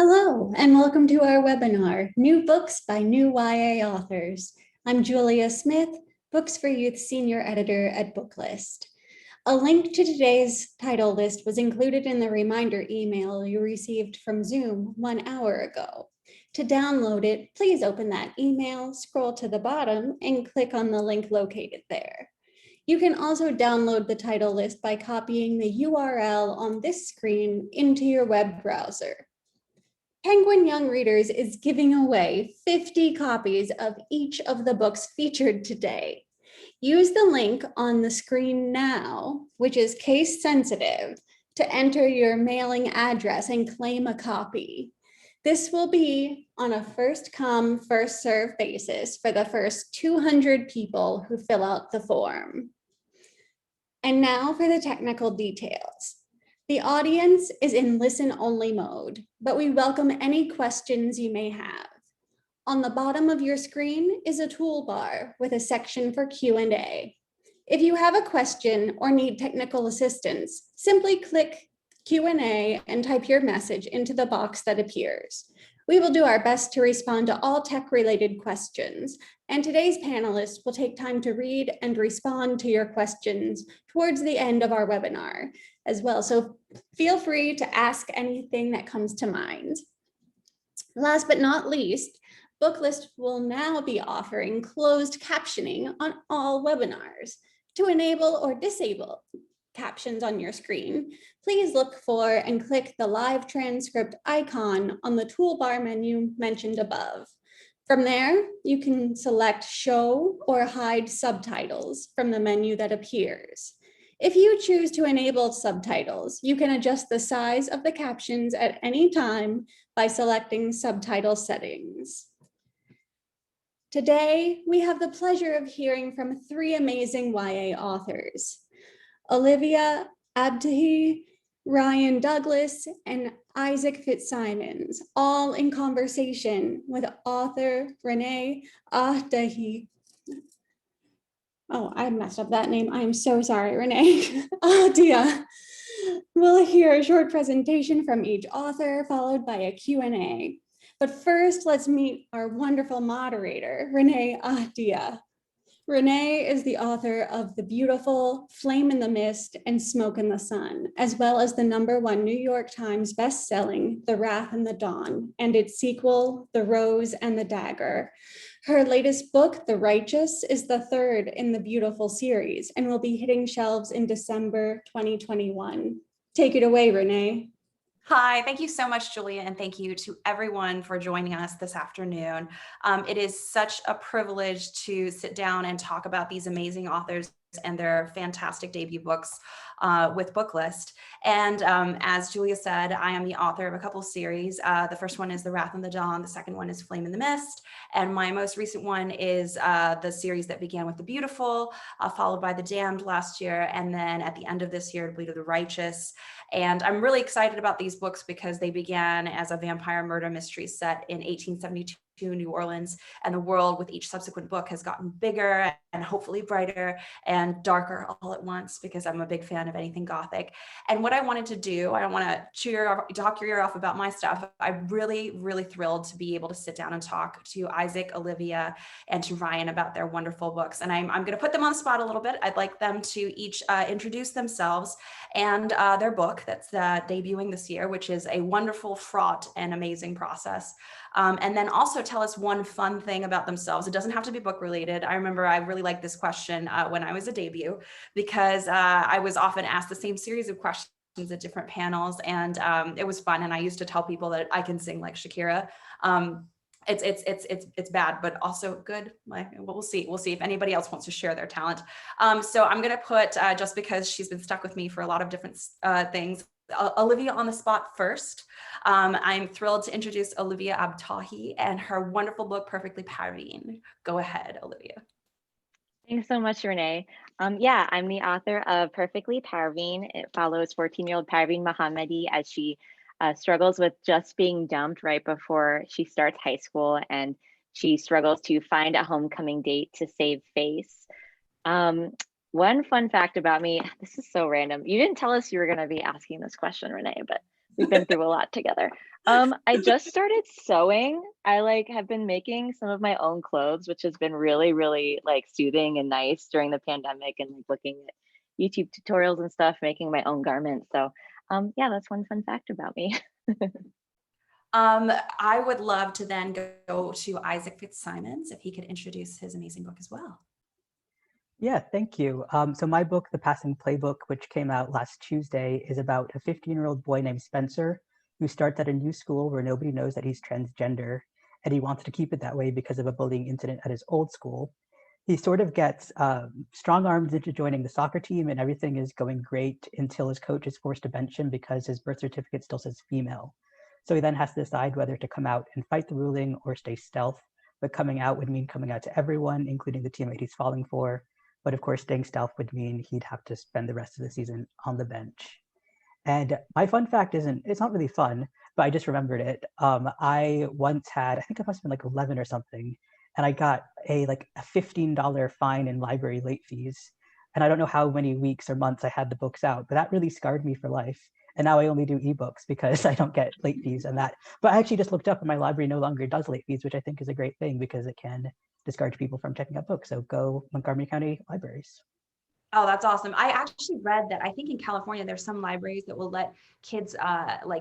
Hello, and welcome to our webinar, New Books by New YA Authors. I'm Julia Smith, Books for Youth Senior Editor at Booklist. A link to today's title list was included in the reminder email you received from Zoom 1 hour ago. To download it, please open that email, scroll to the bottom, and click on the link located there. You can also download the title list by copying the URL on this screen into your web browser. Penguin Young Readers is giving away 50 copies of each of the books featured today. Use the link on the screen now, which is case sensitive, to enter your mailing address and claim a copy. This will be on a first come, first served basis for the first 200 people who fill out the form. And now for the technical details. The audience is in listen-only mode, but we welcome any questions you may have. On the bottom of your screen is a toolbar with a section for Q&A. If you have a question or need technical assistance, simply click Q&A and type your message into the box that appears. We will do our best to respond to all tech-related questions, and today's panelists will take time to read and respond to your questions towards the end of our webinar as well. So feel free to ask anything that comes to mind. Last but not least, Booklist will now be offering closed captioning on all webinars. To enable or disable captions on your screen, please look for and click the live transcript icon on the toolbar menu mentioned above. From there, you can select show or hide subtitles from the menu that appears. If you choose to enable subtitles, you can adjust the size of the captions at any time by selecting subtitle settings. Today, we have the pleasure of hearing from 3 amazing YA authors: Olivia Abtahi, Ryan Douglas, and Isaac Fitzsimons, all in conversation with author Renée Ahdieh. Oh, I messed up that name. I am so sorry, Renée. Ahdieh. We'll hear a short presentation from each author, followed by a Q&A. But first, let's meet our wonderful moderator, Renée Ahdieh. Renée is the author of the beautiful Flame in the Mist and Smoke in the Sun, as well as the #1 New York Times bestselling The Wrath and the Dawn, and its sequel, The Rose and the Dagger. Her latest book, The Righteous, is the 3rd in the Beautiful series and will be hitting shelves in December 2021. Take it away, Renée. Hi, thank you so much, Julia, and thank you to everyone for joining us this afternoon. It is such a privilege to sit down and talk about these amazing authors and their fantastic debut books with Booklist. And as Julia said, I am the author of a couple series. The first one is The Wrath and the Dawn. The second one is Flame in the Mist. And my most recent one is the series that began with The Beautiful, followed by The Damned last year. And then at the end of this year, I believe, The Righteous. And I'm really excited about these books because they began as a vampire murder mystery set in 1872 New Orleans, and the world with each subsequent book has gotten bigger and hopefully brighter and darker all at once, because I'm a big fan of anything Gothic. And what I wanted to do, I don't want to talk your ear off about my stuff. I'm really thrilled to be able to sit down and talk to Isaac, Olivia, and to Ryan about their wonderful books. And I'm going to put them on the spot a little bit. I'd like them to each introduce themselves and their book that's debuting this year, which is a wonderful, fraught, and amazing process. And then also tell us one fun thing about themselves. It doesn't have to be book related. I remember I really liked this question when I was a debut, because I was often asked the same series of questions at different panels, and it was fun. And I used to tell people that I can sing like Shakira. It's bad, but also good. Like, we'll see if anybody else wants to share their talent. So I'm going to put, just because she's been stuck with me for a lot of different things, Olivia on the spot first. I'm thrilled to introduce Olivia Abtahi and her wonderful book, Perfectly Parvin. Go ahead, Olivia. Thanks so much, Renée. Yeah, I'm the author of Perfectly Parvin. It follows 14-year-old Parvin Mohammadi as she struggles with just being dumped right before she starts high school, and she struggles to find a homecoming date to save face. One fun fact about me, this is so random. You didn't tell us you were going to be asking this question, Renée, but We've been through a lot together. I just started sewing. I have been making some of my own clothes, which has been really, really soothing and nice during the pandemic, and looking at YouTube tutorials and stuff, making my own garments. So yeah, that's one fun fact about me. I would love to then go to Isaac Fitzsimons if he could introduce his amazing book as well. Yeah, thank you. So my book, The Passing Playbook, which came out last Tuesday, is about a 15-year-old boy named Spencer who starts at a new school where nobody knows that he's transgender, and he wants to keep it that way because of a bullying incident at his old school. He sort of gets strong-armed into joining the soccer team, and everything is going great until his coach is forced to bench him because his birth certificate still says female. So he then has to decide whether to come out and fight the ruling or stay stealth, but coming out would mean coming out to everyone, including the teammate he's falling for. But of course, staying stealth would mean he'd have to spend the rest of the season on the bench. And my fun fact it's not really fun, but I just remembered it. I once had, I think I must have been 11 or something, and I got a $15 fine in library late fees. And I don't know how many weeks or months I had the books out, but that really scarred me for life. And now I only do ebooks because I don't get late fees and that. But I actually just looked up and my library no longer does late fees, which I think is a great thing because it can discourage people from checking out books. So go Montgomery County libraries. Oh, that's awesome. I actually read that I think in California, there's some libraries that will let kids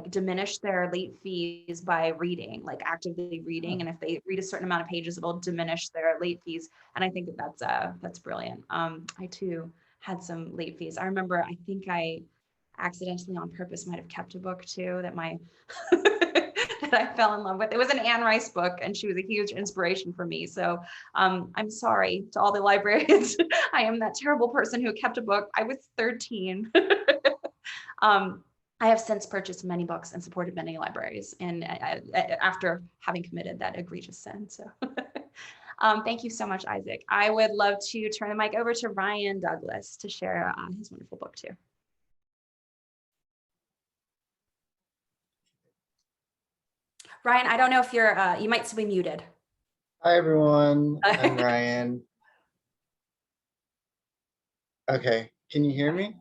diminish their late fees by reading, actively reading. And if they read a certain amount of pages, it'll diminish their late fees. And I think that's brilliant. I too had some late fees. I remember, I think I accidentally on purpose might have kept a book too that my that I fell in love with. It was an Anne Rice book, and she was a huge inspiration for me. So I'm sorry to all the librarians. I am that terrible person who kept a book. I was 13. I have since purchased many books and supported many libraries, and after having committed that egregious sin. So thank you so much, Isaac. I would love to turn the mic over to Ryan Douglas to share his wonderful book too. Ryan, I don't know if you might still be muted. Hi, everyone. I'm Ryan. Okay, can you hear me?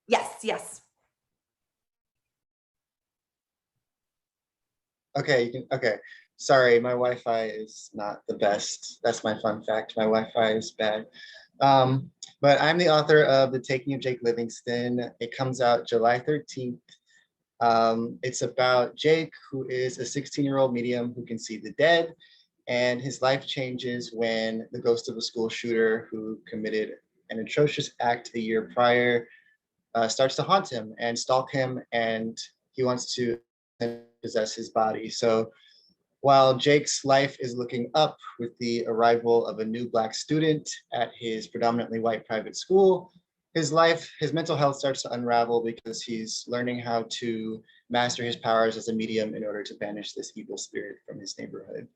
Yes. Okay, okay. Sorry, my Wi-Fi is not the best. That's my fun fact. My Wi-Fi is bad. But I'm the author of The Taking of Jake Livingston. It comes out July 13th. It's about Jake, who is a 16-year-old medium who can see the dead, and his life changes when the ghost of a school shooter who committed an atrocious act a year prior starts to haunt him and stalk him, and he wants to possess his body. So while Jake's life is looking up with the arrival of a new Black student at his predominantly white private school, his mental health starts to unravel because he's learning how to master his powers as a medium in order to banish this evil spirit from his neighborhood,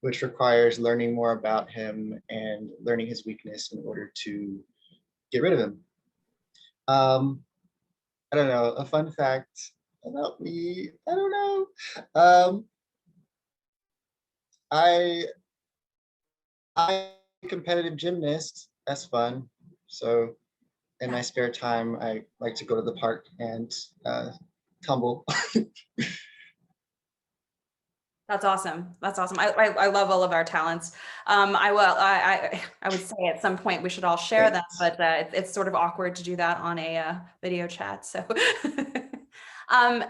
which requires learning more about him and learning his weakness in order to get rid of him. I don't know, a fun fact about me, I don't know. I'm a competitive gymnast. That's fun. So in my spare time, I like to go to the park and tumble. That's awesome. I love all of our talents. I would say at some point we should all share them, but it's sort of awkward to do that on a video chat. So,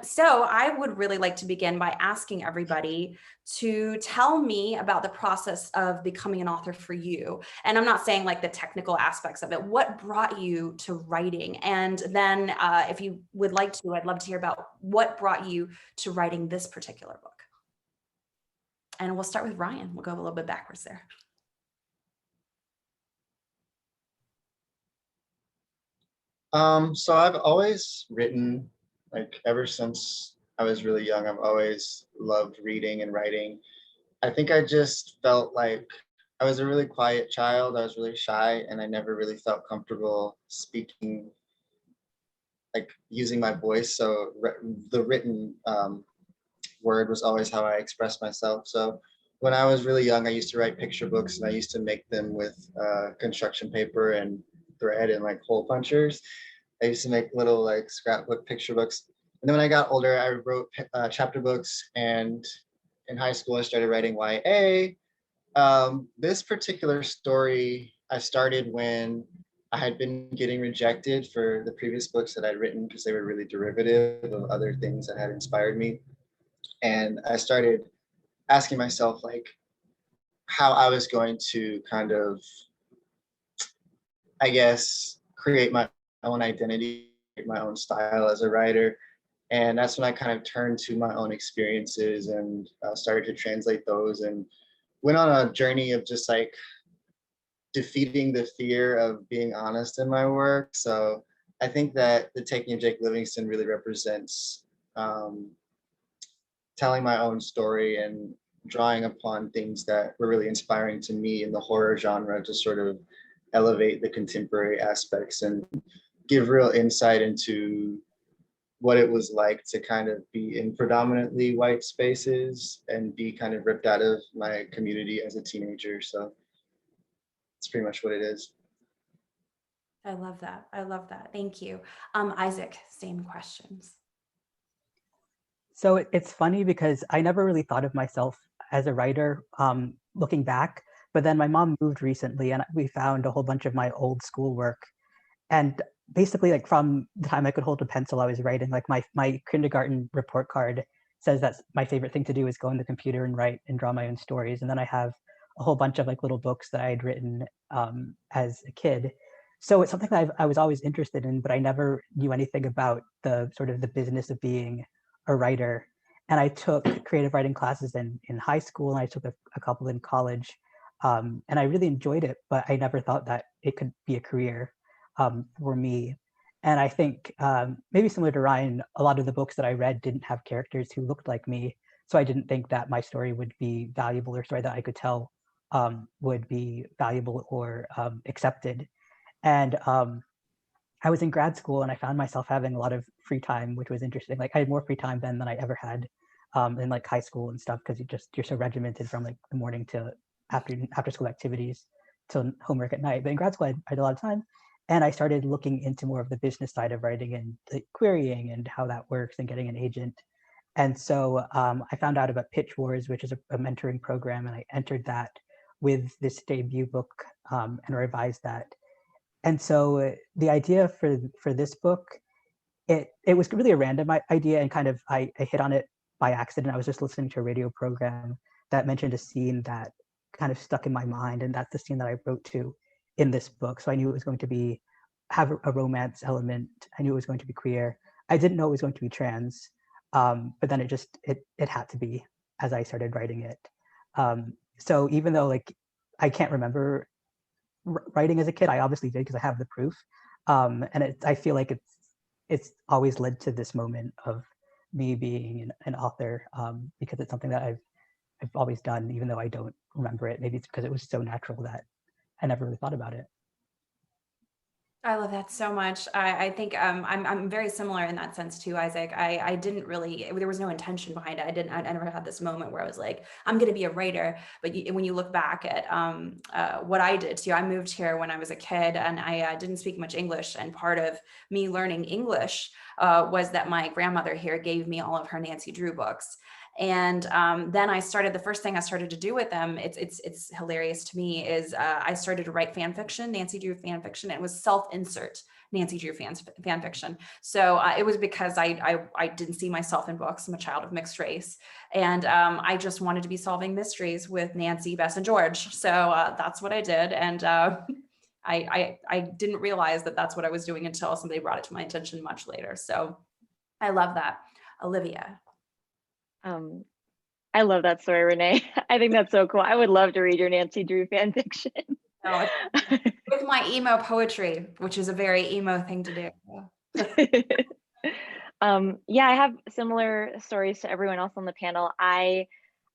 so I would really like to begin by asking everybody to tell me about the process of becoming an author for you. And I'm not saying the technical aspects of it. What brought you to writing? And then if you would like to, I'd love to hear about what brought you to writing this particular book. And we'll start with Ryan. We'll go a little bit backwards there. So I've always written, ever since I was really young, I've always loved reading and writing. I think I just felt like I was a really quiet child. I was really shy, and I never really felt comfortable speaking, using my voice. So the written word was always how I expressed myself. So when I was really young, I used to write picture books, and I used to make them with construction paper and thread and hole punchers. I used to make little scrapbook picture books. And then when I got older, I wrote chapter books, and in high school, I started writing YA. This particular story I started when I had been getting rejected for the previous books that I'd written because they were really derivative of other things that had inspired me. And I started asking myself, like, how I was going to kind of, I guess, create my own identity, my own style as a writer. And that's when I kind of turned to my own experiences and started to translate those, and went on a journey of just like defeating the fear of being honest in my work. So I think that The Taking of Jake Livingston really represents um, telling my own story and drawing upon things that were really inspiring to me in the horror genre to sort of elevate the contemporary aspects and give real insight into what it was like to kind of be in predominantly white spaces and be kind of ripped out of my community as a teenager. So it's pretty much what it is. I love that. I love that. Thank you. Isaac, same questions. So it's funny because I never really thought of myself as a writer looking back, but then my mom moved recently and we found a whole bunch of my old schoolwork. And basically, like from the time I could hold a pencil, I was writing. Like my kindergarten report card says that my favorite thing to do is go on the computer and write and draw my own stories. And then I have a whole bunch of like little books that I had written as a kid. So it's something that I was always interested in, but I never knew anything about the sort of the business of being a writer. And I took creative writing classes in high school, and I took a couple in college. And I really enjoyed it, but I never thought that it could be a career for me. And I think maybe similar to Ryan, a lot of the books that I read didn't have characters who looked like me. So I didn't think that my story would be valuable, or story that I could tell would be valuable or accepted. And I was in grad school and I found myself having a lot of free time, which was interesting. Like I had more free time then than I ever had in like high school and stuff, because you're so regimented from like the morning to after school activities to homework at night. But in grad school, I had a lot of time, and I started looking into more of the business side of writing and like, querying and how that works and getting an agent. And so I found out about Pitch Wars, which is a mentoring program, and I entered that with this debut book and revised that. And so the idea for this book, it was really a random idea, and kind of I hit on it by accident. I was just listening to a radio program that mentioned a scene that kind of stuck in my mind, and that's the scene that I wrote to in this book. So I knew it was going to have a romance element. I knew it was going to be queer. I didn't know it was going to be trans, but then it had to be as I started writing it. So even though like I can't remember writing as a kid, I obviously did because I have the proof, and I feel like it's always led to this moment of me being an author, because it's something that I've always done, even though I don't remember it. Maybe it's because it was so natural that I never really thought about it. I love that so much. I think I'm very similar in that sense too, Isaac. I didn't really, there was no intention behind it. I never had this moment where I was like, I'm going to be a writer. But when you look back at what I did too, I moved here when I was a kid, and I didn't speak much English. And part of me learning English was that my grandmother here gave me all of her Nancy Drew books. And then the first thing I started to do with them, it's hilarious to me, is I started to write fan fiction, Nancy Drew fan fiction. It was self-insert Nancy Drew fan fiction. So it was because I didn't see myself in books. I'm a child of mixed race. And I just wanted to be solving mysteries with Nancy, Bess, and George. So that's what I did. And I didn't realize that that's what I was doing until somebody brought it to my attention much later. So I love that. Olivia. I love that story, Renée. I think that's so cool. I would love to read your Nancy Drew fan fiction. No, with my emo poetry, which is a very emo thing to do. Yeah, I have similar stories to everyone else on the panel.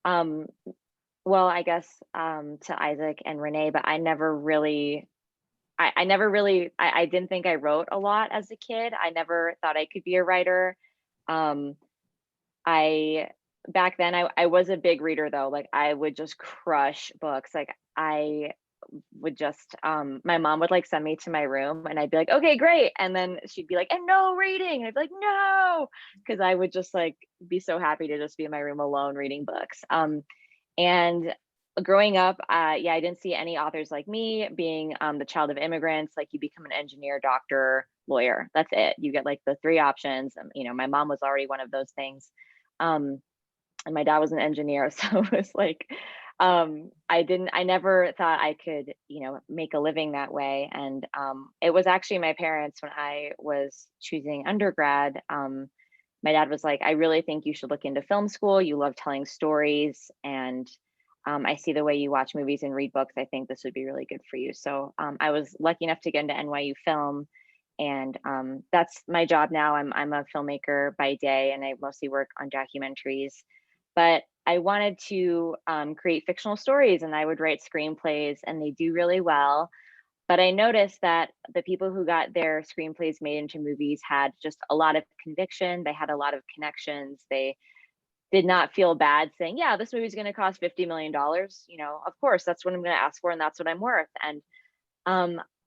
Well, I guess to Isaac and Renée, but I never really, I didn't think I wrote a lot as a kid. I never thought I could be a writer. Back then I was a big reader though. Like I would just crush books. Like I would just, my mom would like send me to my room and I'd be like, okay, great. And then she'd be like, and no reading. And I'd be like, no, because I would just like be so happy to just be in my room alone reading books. And growing up, yeah, I didn't see any authors like me. Being the child of immigrants, like you become an engineer, doctor, lawyer. That's it. You get like the three options. You know, my mom was already one of those things. And my dad was an engineer, so it was like, I never thought I could, you know, make a living that way. And it was actually my parents, when I was choosing undergrad, my dad was like, I really think you should look into film school. You love telling stories, and I see the way you watch movies and read books. I think this would be really good for you. So I was lucky enough to get into NYU Film, and that's my job now. I'm a filmmaker by day, and I mostly work on documentaries. But I wanted to create fictional stories, and I would write screenplays, and they do really well. But I noticed that the people who got their screenplays made into movies had just a lot of conviction. They had a lot of connections. They did not feel bad saying, yeah, this movie's going to cost $50 million. You know, of course, that's what I'm going to ask for, and that's what I'm worth. And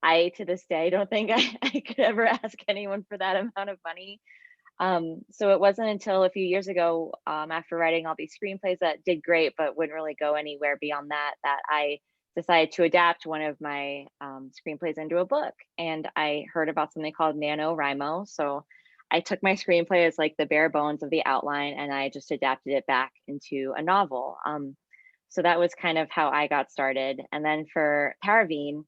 I, to this day, don't think I could ever ask anyone for that amount of money. So it wasn't until a few years ago, after writing all these screenplays that did great, but wouldn't really go anywhere beyond that, that I decided to adapt one of my screenplays into a book. And I heard about something called NaNoWriMo. So I took my screenplay as like the bare bones of the outline, and I just adapted it back into a novel. So that was kind of how I got started. And then for Parvin,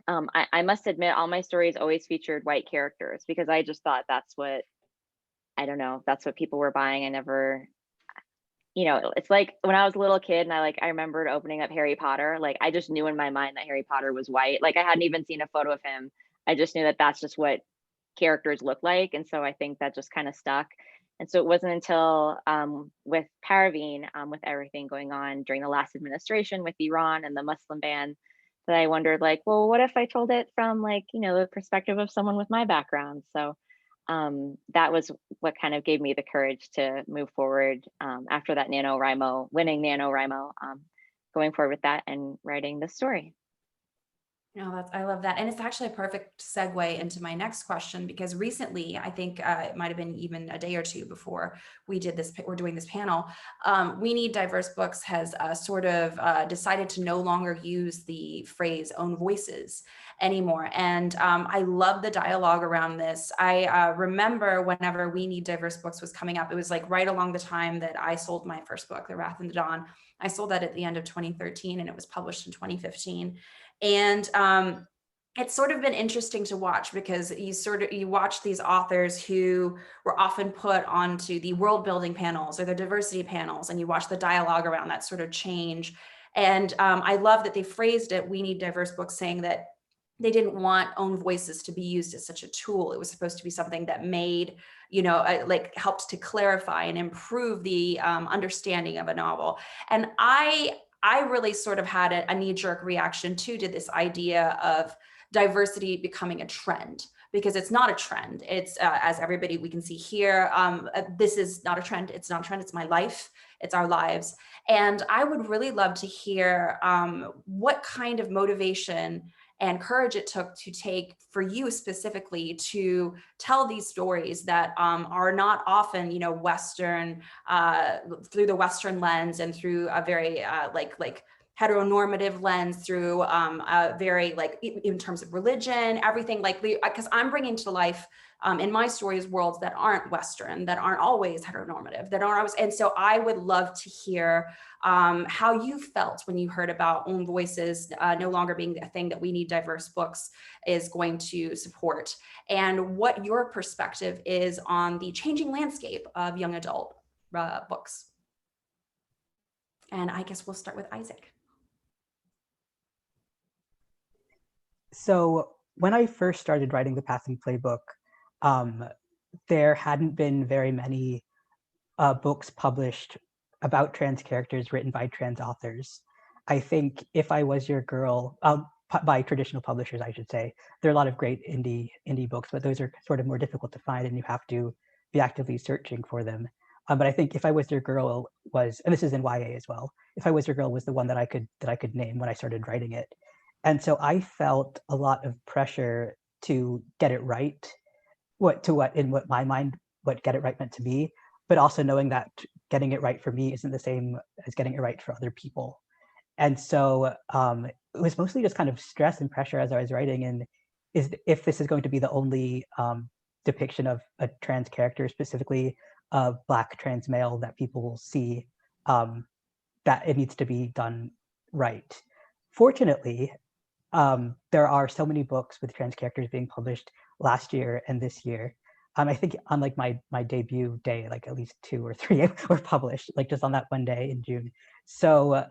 I must admit, all my stories always featured white characters, because I just thought that's what, I don't know, that's what people were buying. I never, you know, it's like when I was a little kid and I remembered opening up Harry Potter, like I just knew in my mind that Harry Potter was white. Like I hadn't even seen a photo of him. I just knew that that's just what characters look like. And so I think that just kind of stuck. And so it wasn't until with Parvin, with everything going on during the last administration with Iran and the Muslim ban, that I wondered, like, well, what if I told it from like, you know, the perspective of someone with my background? So that was what kind of gave me the courage to move forward after that winning NaNoWriMo, going forward with that and writing this story. No, I love that. And it's actually a perfect segue into my next question, because recently, I think it might have been even a day or two before we're doing this panel, We Need Diverse Books has sort of decided to no longer use the phrase own voices anymore. And I love the dialogue around this. I remember whenever We Need Diverse Books was coming up, it was like right along the time that I sold my first book, The Wrath and the Dawn. I sold that at the end of 2013, and it was published in 2015. And it's sort of been interesting to watch, because you watch these authors who were often put onto the world building panels or the diversity panels, and you watch the dialogue around that sort of change. And I love that they phrased it, We Need Diverse Books, saying that they didn't want own voices to be used as such a tool. It was supposed to be something that made, you know, like helped to clarify and improve the understanding of a novel. And I really sort of had a knee-jerk reaction to this idea of diversity becoming a trend, because it's not a trend. It's as everybody we can see here, this is not a trend. It's not a trend. It's my life. It's our lives. And I would really love to hear what kind of motivation and courage it took to take for you specifically to tell these stories that are not often, you know, Western, through the Western lens, and through a very like heteronormative lens, through a very like in terms of religion, everything, like, because I'm bringing to life in my stories worlds that aren't Western, that aren't always heteronormative, that aren't always. And so I would love to hear how you felt when you heard about own voices no longer being a thing that We Need Diverse Books is going to support, and what your perspective is on the changing landscape of young adult books. And I guess we'll start with Isaac. So when I first started writing the Passing Playbook, there hadn't been very many books published about trans characters written by trans authors. I think If I Was Your Girl, by traditional publishers, I should say, there are a lot of great indie books, but those are sort of more difficult to find, and you have to be actively searching for them. But I think If I Was Your Girl was, and this is in YA as well, If I Was Your Girl was the one that I could name when I started writing it. And so I felt a lot of pressure to get it right, in what my mind, what get it right meant to me, but also knowing that getting it right for me isn't the same as getting it right for other people. And so it was mostly just kind of stress and pressure as I was writing. And if this is going to be the only depiction of a trans character, specifically a Black trans male that people will see, that it needs to be done right. Fortunately, there are so many books with trans characters being published last year and this year. I think on like my debut day, like at least 2 or 3 were published, like just on that one day in June. So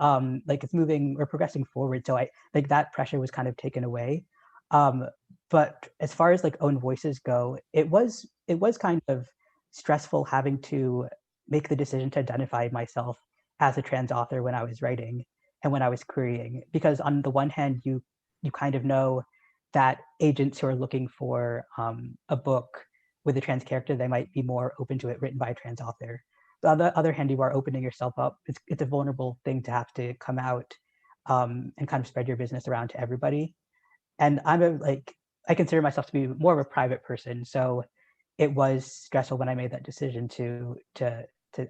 like we're progressing forward. So I like that pressure was kind of taken away. But as far as like own voices go, it was kind of stressful having to make the decision to identify myself as a trans author when I was writing and when I was querying, because on the one hand, you kind of know that agents who are looking for a book with a trans character, they might be more open to it written by a trans author. But on the other hand, you are opening yourself up. It's a vulnerable thing to have to come out and kind of spread your business around to everybody. And I consider myself to be more of a private person. So it was stressful when I made that decision to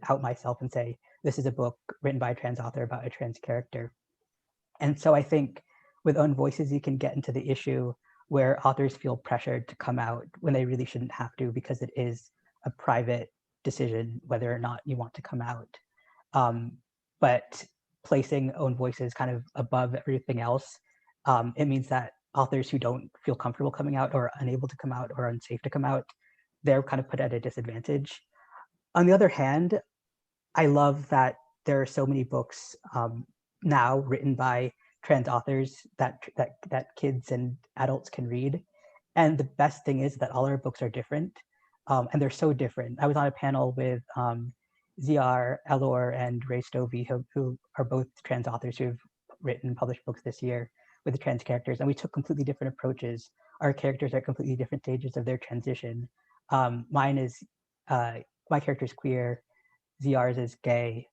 out myself and say, this is a book written by a trans author about a trans character. And so I think with own voices, you can get into the issue where authors feel pressured to come out when they really shouldn't have to, because it is a private decision whether or not you want to come out. But placing own voices kind of above everything else, it means that authors who don't feel comfortable coming out or unable to come out or unsafe to come out, they're kind of put at a disadvantage. On the other hand, I love that there are so many books now written by trans authors that kids and adults can read. And the best thing is that all our books are different, and they're so different. I was on a panel with Ziar Elor and Ray Stovey, who are both trans authors who have written and published books this year with the trans characters, and we took completely different approaches. Our characters are at completely different stages of their transition. Mine is, my character is queer, Ziar's is gay,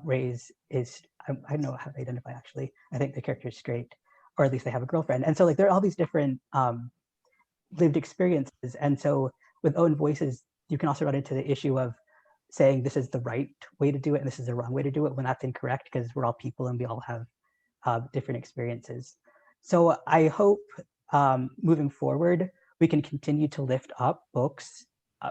Ray's is, I don't know how they identify actually. I think the character is straight, or at least they have a girlfriend. And so like there are all these different lived experiences. And so with own voices, you can also run into the issue of saying this is the right way to do it and this is the wrong way to do it when that's incorrect, because we're all people and we all have different experiences. So I hope moving forward, we can continue to lift up books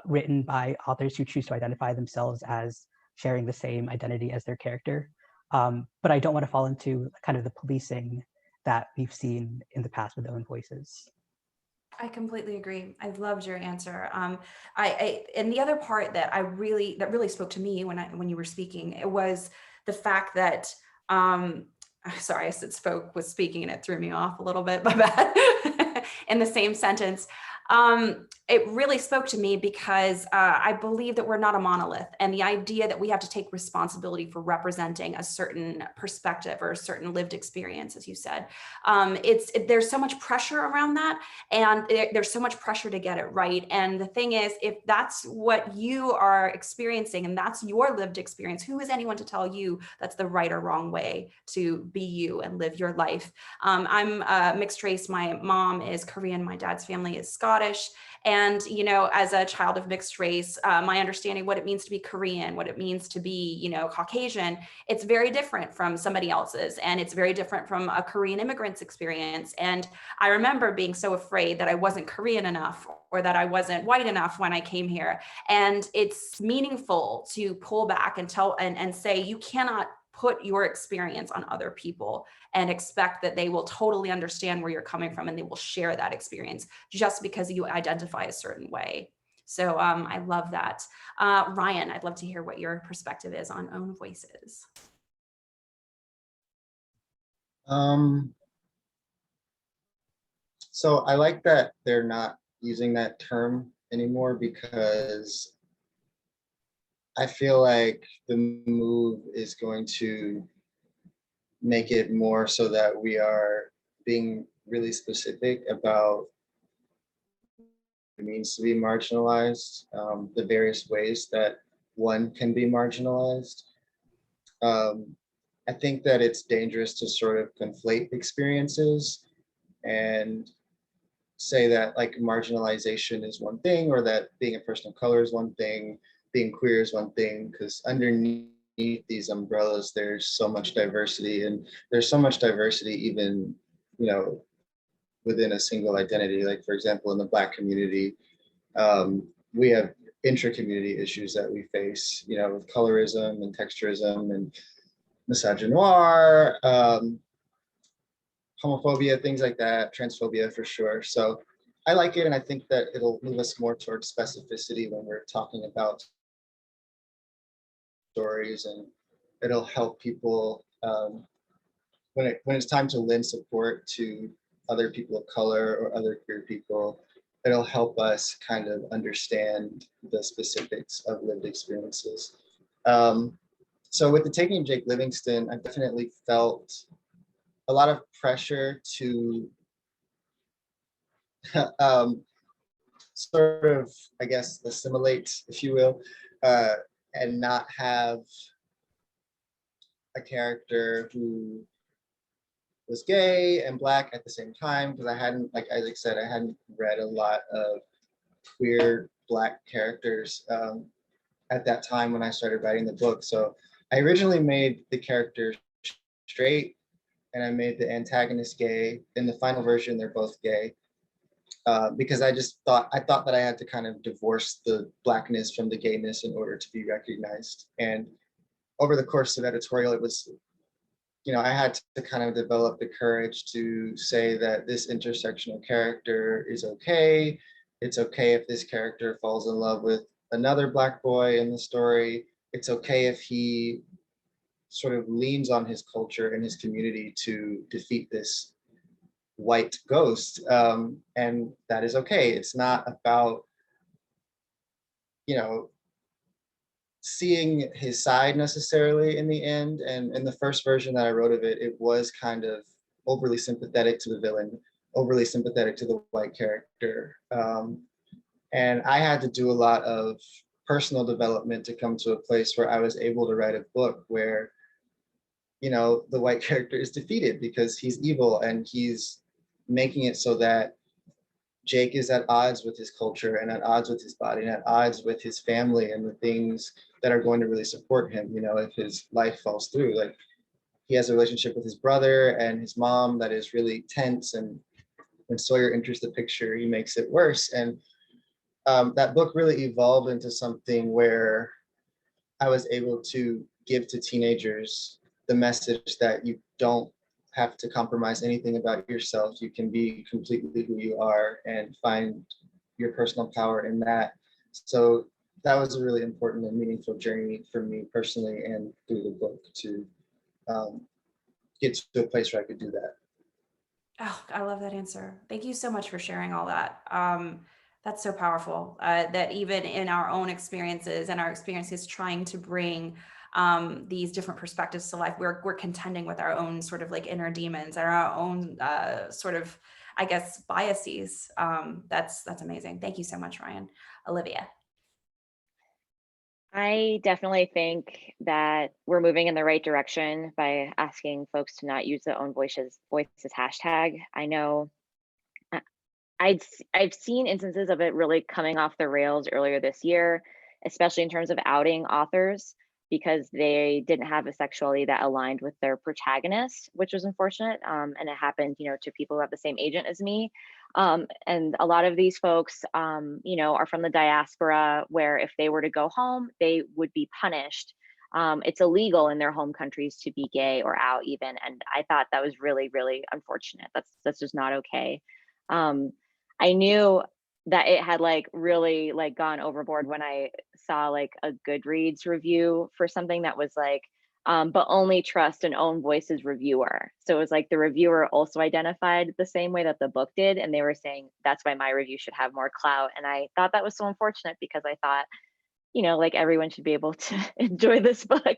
written by authors who choose to identify themselves as sharing the same identity as their character. But I don't want to fall into kind of the policing that we've seen in the past with own voices. I completely agree. I loved your answer. And the other part that really spoke to me when you were speaking, it was the fact that, sorry, I said was speaking and it threw me off a little bit, my bad, in the same sentence. It really spoke to me because I believe that we're not a monolith, and the idea that we have to take responsibility for representing a certain perspective or a certain lived experience, as you said, there's so much pressure around that, and there's so much pressure to get it right. And the thing is, if that's what you are experiencing and that's your lived experience, who is anyone to tell you that's the right or wrong way to be you and live your life? I'm mixed race. My mom is Korean. My dad's family is Scottish. And, you know, as a child of mixed race, my understanding what it means to be Korean, what it means to be, you know, Caucasian, it's very different from somebody else's. And it's very different from a Korean immigrant's experience. And I remember being so afraid that I wasn't Korean enough or that I wasn't white enough when I came here. And it's meaningful to pull back and and say, you cannot put your experience on other people and expect that they will totally understand where you're coming from and they will share that experience just because you identify a certain way. So I love that. Ryan, I'd love to hear what your perspective is on own voices. So I like that they're not using that term anymore, because I feel like the move is going to make it more so that we are being really specific about what it means to be marginalized, the various ways that one can be marginalized. I think that it's dangerous to sort of conflate experiences and say that like marginalization is one thing, or that being a person of color is one thing, being queer is one thing, because underneath these umbrellas, there's so much diversity, and there's so much diversity even, you know, within a single identity. Like for example, in the Black community, we have intra-community issues that we face, you know, with colorism and texturism and misogynoir, homophobia, things like that, transphobia for sure. So I like it, and I think that it'll move us more towards specificity when we're talking about stories, and it'll help people when it's time to lend support to other people of color or other queer people. It'll help us kind of understand the specifics of lived experiences. So with the Taking of Jake Livingston, I definitely felt a lot of pressure to sort of, I guess, assimilate, if you will, and not have a character who was gay and Black at the same time, because I hadn't, like Isaac said, I hadn't read a lot of queer Black characters at that time when I started writing the book. So I originally made the characters straight, and I made the antagonist gay. In the final version, they're both gay. Because I thought that I had to kind of divorce the Blackness from the gayness in order to be recognized. And over the course of editorial, it was, you know, I had to kind of develop the courage to say that this intersectional character is okay. It's okay if this character falls in love with another Black boy in the story. It's okay if he sort of leans on his culture and his community to defeat this white ghost, and that is okay. It's not about, you know, seeing his side necessarily in the end. And in the first version that I wrote of it, it was kind of overly sympathetic to the villain, overly sympathetic to the white character, and I had to do a lot of personal development to come to a place where I was able to write a book where, you know, the white character is defeated because he's evil, and he's making it so that Jake is at odds with his culture and at odds with his body and at odds with his family and the things that are going to really support him. You know, if his life falls through, like he has a relationship with his brother and his mom that is really tense. And when Sawyer enters the picture, he makes it worse. And that book really evolved into something where I was able to give to teenagers the message that you don't have to compromise anything about yourself. You can be completely who you are and find your personal power in that. So that was a really important and meaningful journey for me personally and through the book to get to a place where I could do that. Oh, I love that answer. Thank you so much for sharing all that. That's so powerful, that even in our own experiences and our experiences trying to bring these different perspectives to life, we're contending with our own sort of like inner demons and our own sort of, I guess, biases. That's amazing. Thank you so much, Ryan. Olivia. I definitely think that we're moving in the right direction by asking folks to not use their own voices hashtag. I know I've seen instances of it really coming off the rails earlier this year, especially in terms of outing authors because they didn't have a sexuality that aligned with their protagonist, which was unfortunate. And it happened, you know, to people who have the same agent as me. And a lot of these folks, you know, are from the diaspora where if they were to go home, they would be punished. It's illegal in their home countries to be gay or out even. And I thought that was really, really unfortunate. That's just not okay. I knew that it had like really like gone overboard when I saw like a Goodreads review for something that was like, but only trust an own voices reviewer. So it was like the reviewer also identified the same way that the book did. And they were saying, that's why my review should have more clout. And I thought that was so unfortunate because I thought, you know, like everyone should be able to enjoy this book.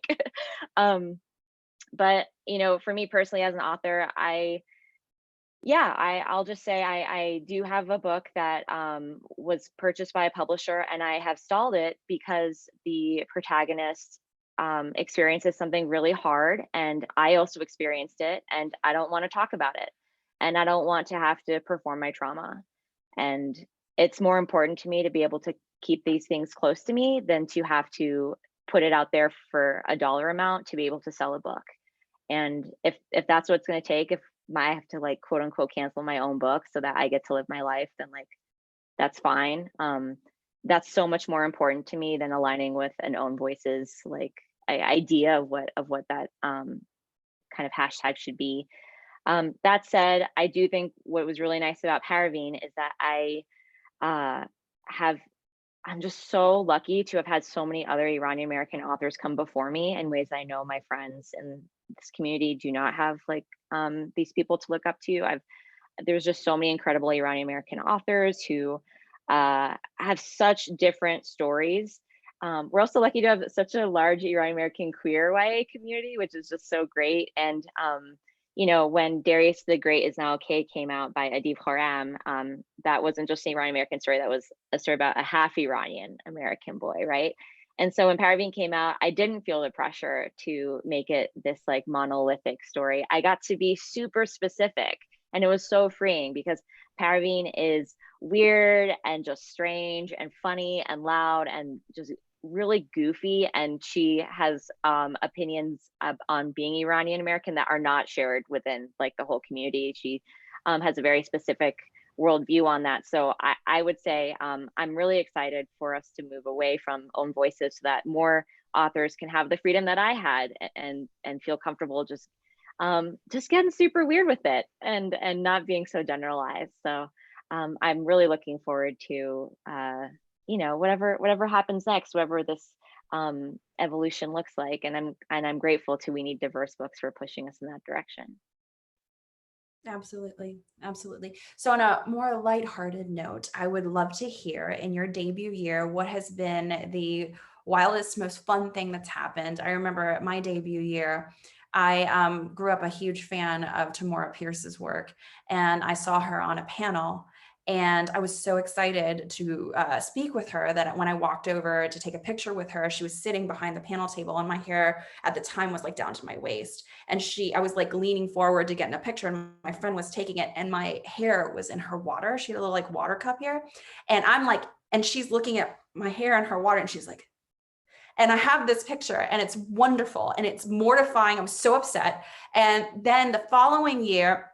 But, you know, for me personally as an author, I'll just say I do have a book that was purchased by a publisher and I have stalled it because the protagonist experiences something really hard and I also experienced it and I don't want to talk about it. and I don't want to have to perform my trauma. And it's more important to me to be able to keep these things close to me than to have to put it out there for a dollar amount to be able to sell a book. And if that's what it's going to take, if I have to like quote unquote cancel my own book so that I get to live my life, then like that's fine. That's so much more important to me than aligning with an Own Voices like idea of what that kind of hashtag should be. That said, I do think what was really nice about Parvin is that I'm just so lucky to have had so many other Iranian American authors come before me in ways I know my friends in this community do not have like these people to look up to. There's just so many incredible Iranian American authors who have such different stories. We're also lucky to have such a large Iranian American queer YA community, which is just so great. And you know, when Darius the Great Is Now Okay came out by Ahdieh Khorram, that wasn't just an Iranian American story, that was a story about a half Iranian American boy, right? And so when Parvin came out, I didn't feel the pressure to make it this like monolithic story. I got to be super specific, and it was so freeing because Parvin is weird and just strange and funny and loud and just really goofy, and she has opinions on being Iranian American that are not shared within like the whole community. She has a very specific worldview on that. So I would say I'm really excited for us to move away from Own Voices so that more authors can have the freedom that I had and feel comfortable just getting super weird with it and not being so generalized. So I'm really looking forward to you know, whatever happens next, whatever this evolution looks like, and I'm grateful to We Need Diverse Books for pushing us in that direction. Absolutely. Absolutely. So on a more lighthearted note, I would love to hear in your debut year, what has been the wildest, most fun thing that's happened? I remember my debut year, I grew up a huge fan of Tamora Pierce's work, and I saw her on a panel. And I was so excited to speak with her that when I walked over to take a picture with her, she was sitting behind the panel table, and my hair at the time was like down to my waist. And I was like leaning forward to get in a picture, and my friend was taking it, and my hair was in her water. She had a little like water cup here. And I'm like, and she's looking at my hair and her water, and she's like, and I have this picture, and it's wonderful and it's mortifying. I'm so upset. And then the following year,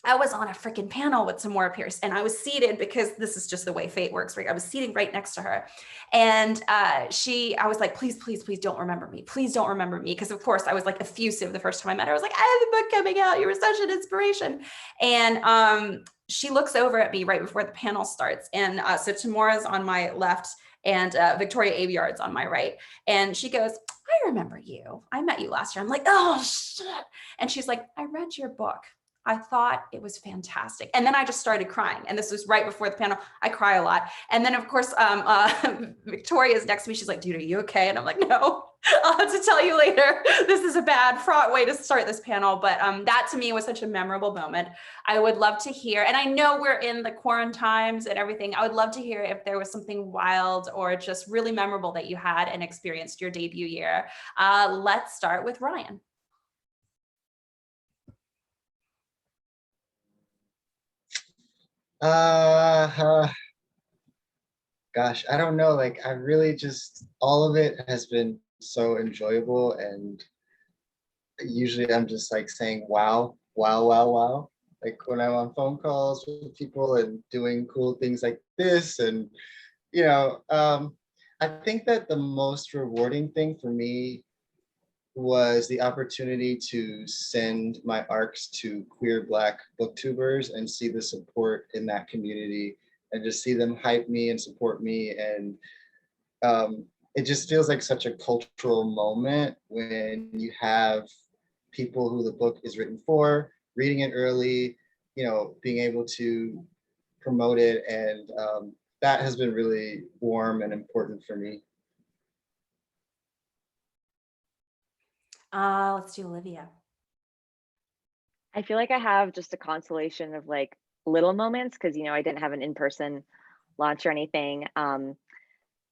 I was on a freaking panel with Tamora Pierce, and I was seated, because this is just the way fate works, right? I was seated right next to her. And I was like, please, please, please don't remember me. Please don't remember me. Because of course I was like effusive the first time I met her. I was like, I have a book coming out. You were such an inspiration. And she looks over at me right before the panel starts. And so Tamora's on my left, and Victoria Aveyard's on my right. And she goes, I remember you. I met you last year. I'm like, oh, shit. And she's like, I read your book. I thought it was fantastic. And then I just started crying. And this was right before the panel. I cry a lot. And then of course, Victoria's next to me. She's like, dude, are you okay? And I'm like, no, I'll have to tell you later. This is a bad, fraught way to start this panel. But that to me was such a memorable moment. I would love to hear, and I know we're in the quarantine times and everything. I would love to hear if there was something wild or just really memorable that you had and experienced your debut year. Let's start with Ryan. Gosh, I don't know. Like, I really just, all of it has been so enjoyable. And usually I'm just like saying, wow, wow, wow, wow. Like when I'm on phone calls with people and doing cool things like this. And, you know, I think that the most rewarding thing for me was the opportunity to send my arcs to queer Black booktubers and see the support in that community and just see them hype me and support me. And it just feels like such a cultural moment when you have people who the book is written for, reading it early, you know, being able to promote it. And that has been really warm and important for me. Let's do Olivia. I feel like I have just a constellation of like little moments because, you know, I didn't have an in-person launch or anything.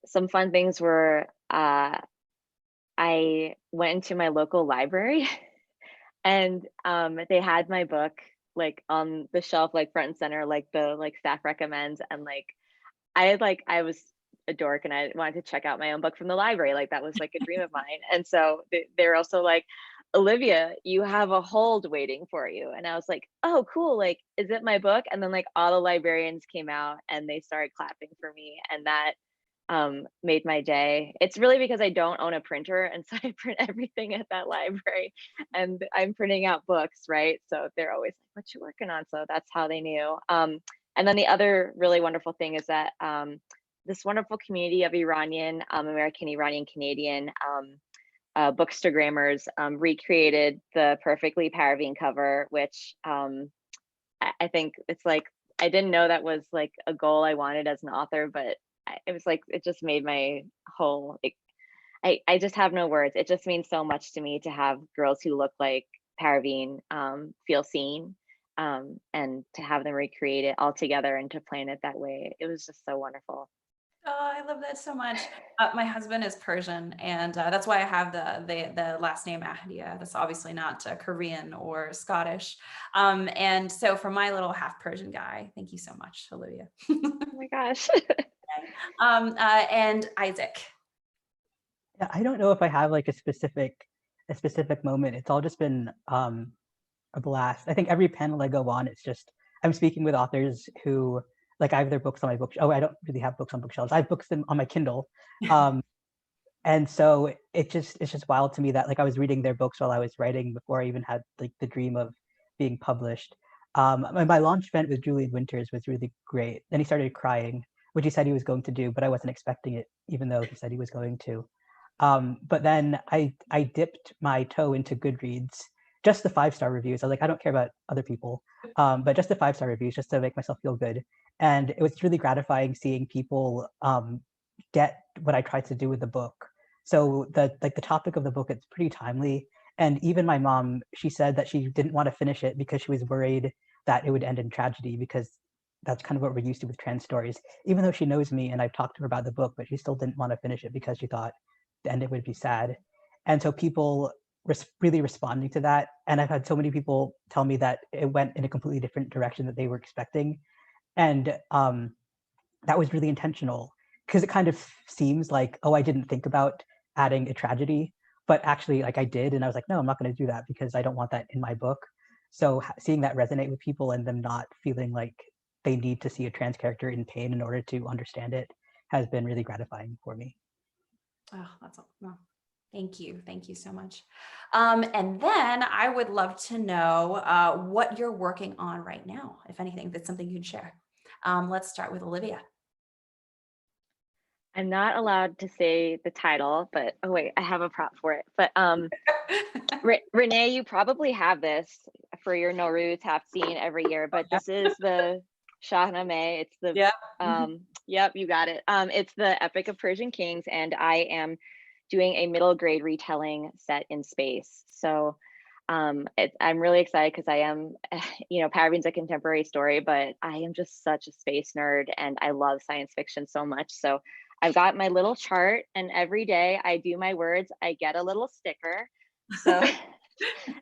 Some fun things were I went into my local library and they had my book like on the shelf, like front and center, like the staff recommends. And like I was a dork and I wanted to check out my own book from the library. Like that was like a dream of mine. And so they're also like, Olivia, you have a hold waiting for you. And I was like, oh, cool. Like, is it my book? And then like all the librarians came out and they started clapping for me. And that made my day. It's really because I don't own a printer. And so I print everything at that library and I'm printing out books, right? So they're always like, what you working on? So that's how they knew. And then the other really wonderful thing is that this wonderful community of Iranian American, Iranian Canadian bookstagrammers recreated the Perfectly Parvin cover, which I think it's like, I didn't know that was like a goal I wanted as an author, but it was like, it just made my whole, I just have no words. It just means so much to me to have girls who look like Parvin feel seen, and to have them recreate it all together and to plan it that way. It was just so wonderful. Oh, I love that so much. My husband is Persian, and that's why I have the last name Ahdieh. That's obviously not Korean or Scottish. And so for my little half Persian guy, thank you so much, Olivia. Oh my gosh. And Isaac. Yeah, I don't know if I have like a specific moment. It's all just been a blast. I think every panel I go on, it's just I'm speaking with authors who like I have their books on my book. Oh, I don't really have books on bookshelves. I have books on my Kindle. And so it's just wild to me that like I was reading their books while I was writing before I even had like the dream of being published. My launch event with Julian Winters was really great. Then he started crying, which he said he was going to do, but I wasn't expecting it, even though he said he was going to. But then I dipped my toe into Goodreads, just the 5-star reviews. I was like, I don't care about other people, but just the 5-star reviews, just to make myself feel good. And it was really gratifying seeing people get what I tried to do with the book. So the topic of the book, it's pretty timely. And even my mom, she said that she didn't want to finish it because she was worried that it would end in tragedy, because that's kind of what we're used to with trans stories. Even though she knows me and I've talked to her about the book, but she still didn't want to finish it because she thought the end it would be sad. And so people really responding to that. And I've had so many people tell me that it went in a completely different direction that they were expecting. And that was really intentional, because it kind of seems like, oh, I didn't think about adding a tragedy, but actually like I did. And I was like, no, I'm not going to do that because I don't want that in my book. So seeing that resonate with people and them not feeling like they need to see a trans character in pain in order to understand it has been really gratifying for me. Oh, that's all. Well, thank you. Thank you so much. And then I would love to know what you're working on right now, if anything, that's something you'd share. Let's start with Olivia. I'm not allowed to say the title, but oh wait, I have a prop for it. But Renee, you probably have this for your Nowruz Haftzin every year, but this is the Shahnameh. It's the yep, you got it. It's the Epic of Persian Kings, and I am doing a middle grade retelling set in space. So I'm really excited because I am, Parvin's a contemporary story, but I am just such a space nerd and I love science fiction so much. So I've got my little chart, and every day I do my words, I get a little sticker. So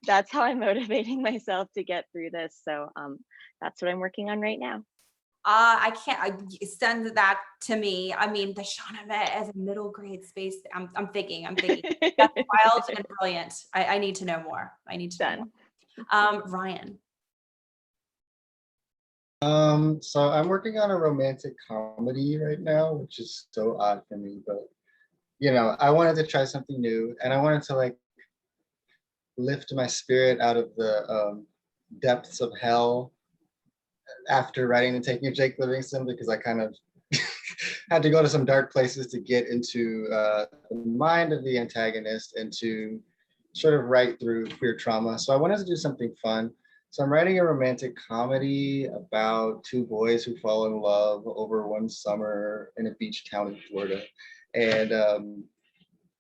that's how I'm motivating myself to get through this. So that's what I'm working on right now. I send that to me. I mean, the Shahnameh as a middle grade space. I'm thinking that's wild and brilliant. I need to know more. I need to know more. Ryan. So I'm working on a romantic comedy right now, which is so odd for me, but I wanted to try something new, and I wanted to like lift my spirit out of the depths of hell after writing and taking of Jake Livingston, because I kind of had to go to some dark places to get into the mind of the antagonist and to sort of write through queer trauma. So I wanted to do something fun. So I'm writing a romantic comedy about two boys who fall in love over one summer in a beach town in Florida. And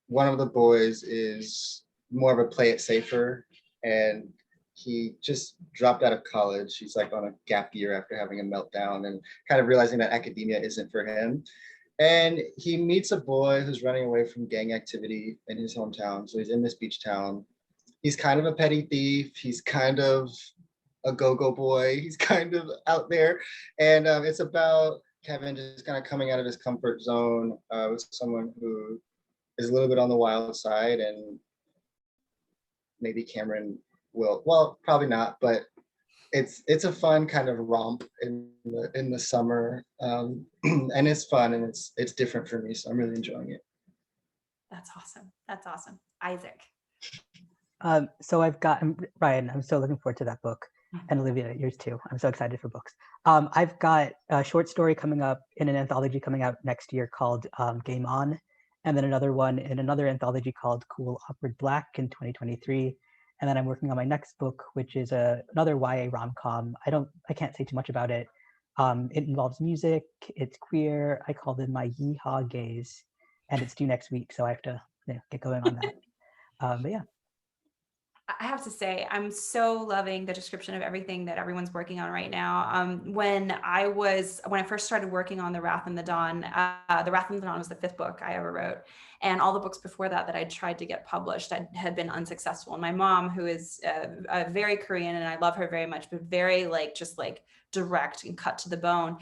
one of the boys is more of a play it safer, and he just dropped out of college. He's like on a gap year after having a meltdown and kind of realizing that academia isn't for him. And he meets a boy who's running away from gang activity in his hometown. So he's in this beach town. He's kind of a petty thief. He's kind of a go-go boy. He's kind of out there. And it's about Kevin just kind of coming out of his comfort zone with someone who is a little bit on the wild side, and maybe Cameron will, well, probably not, but it's a fun kind of romp in the summer, and it's fun, and it's different for me, so I'm really enjoying it. That's awesome. That's awesome. Isaac. So I've got Ryan. I'm so looking forward to that book, and Olivia, yours too. I'm so excited for books. I've got a short story coming up in an anthology coming out next year called Game On, and then another one in another anthology called Cool Awkward Black in 2023. And then I'm working on my next book, which is another YA rom-com. I can't say too much about it. It involves music. It's queer. I called it my Yeehaw Gaze, and it's due next week, so I have to get going on that. But yeah. I have to say, I'm so loving the description of everything that everyone's working on right now. When I first started working on The Wrath and the Dawn, The Wrath and the Dawn was the 5th book I ever wrote. And all the books before that I tried to get published, I had been unsuccessful. And my mom, who is very Korean, and I love her very much, but very just direct and cut to the bone.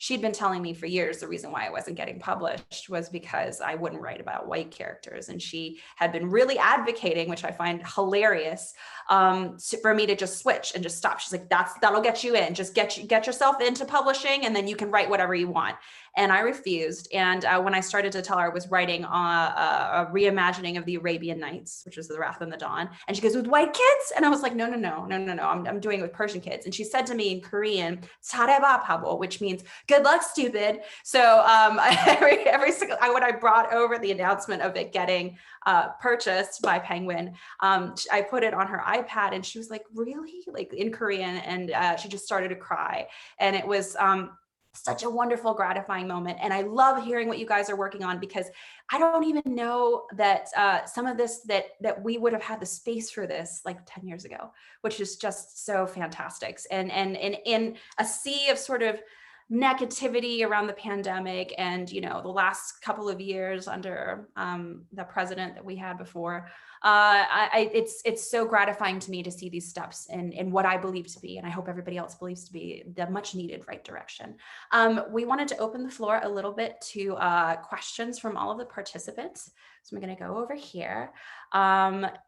She'd been telling me for years the reason why I wasn't getting published was because I wouldn't write about white characters. And she had been really advocating, which I find hilarious, for me to just switch and just stop. She's like, that'll get you in. Just get yourself into publishing, and then you can write whatever you want. And I refused. And when I started to tell her I was writing a reimagining of the Arabian Nights, which was The Wrath and the Dawn, and she goes, with white kids? And I was like, no. I'm doing it with Persian kids. And she said to me in Korean, "잘해봐, 바보," which means good luck, stupid. So every single when I brought over the announcement of it getting purchased by Penguin, I put it on her iPad, and she was like, really? In Korean, and she just started to cry. And it was such a wonderful, gratifying moment. And I love hearing what you guys are working on, because I don't even know that some of this, that we would have had the space for this 10 years ago, which is just so fantastic. And in a sea of sort of negativity around the pandemic and the last couple of years under the president that we had before, it's so gratifying to me to see these steps in what I believe to be, and I hope everybody else believes to be, the much needed right direction. We wanted to open the floor a little bit to questions from all of the participants. So I'm going to go over here.